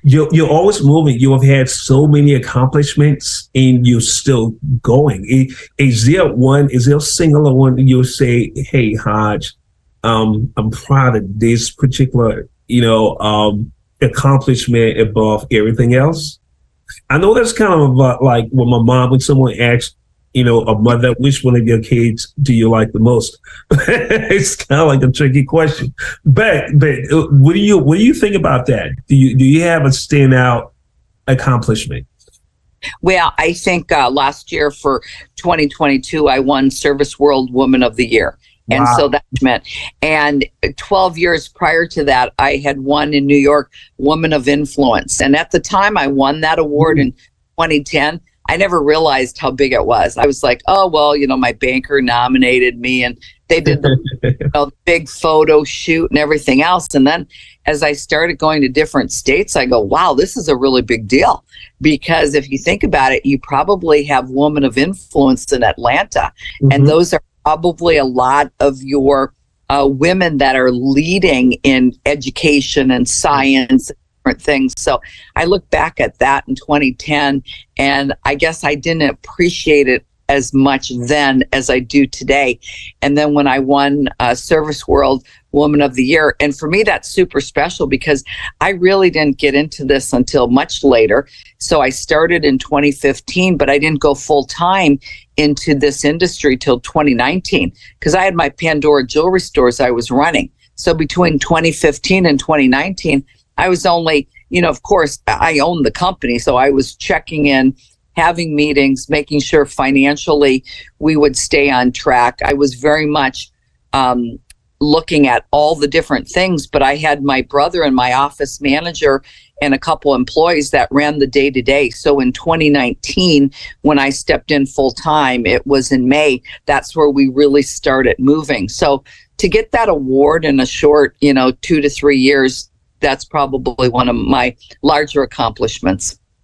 you're always moving. You have had so many accomplishments, and you're still going. Is there a singular one that you'll say, "Hey, Hodge, I'm proud of this particular, accomplishment above everything else"? I know that's kind of like when someone asks, a mother, which one of your kids do you like the most? It's kind of like a tricky question. But what do you think about that? Do you have a standout accomplishment? Well, I think last year for 2022, I won Service World Woman of the Year. Wow. And so that meant, and 12 years prior to that, I had won in New York Woman of Influence. And at the time I won that award in 2010, I never realized how big it was. I was like, oh, well, my banker nominated me, and they did the big photo shoot and everything else. And then as I started going to different states, I go, wow, this is a really big deal. Because if you think about it, you probably have Woman of Influence in Atlanta. Mm-hmm. And those are probably a lot of your women that are leading in education and science, different things. So I look back at that in 2010, and I guess I didn't appreciate it as much then as I do today. And then when I won Service World Woman of the Year, and for me that's super special because I really didn't get into this until much later. So I started in 2015, but I didn't go full time into this industry till 2019 because I had my Pandora jewelry stores I was running. So between 2015 and 2019, I was only, of course, I owned the company, so I was checking in, having meetings, making sure financially we would stay on track. I was very much looking at all the different things, but I had my brother and my office manager and a couple employees that ran the day-to-day. So in 2019, when I stepped in full time, it was in May, that's where we really started moving. So to get that award in a short, 2 to 3 years, that's probably one of my larger accomplishments.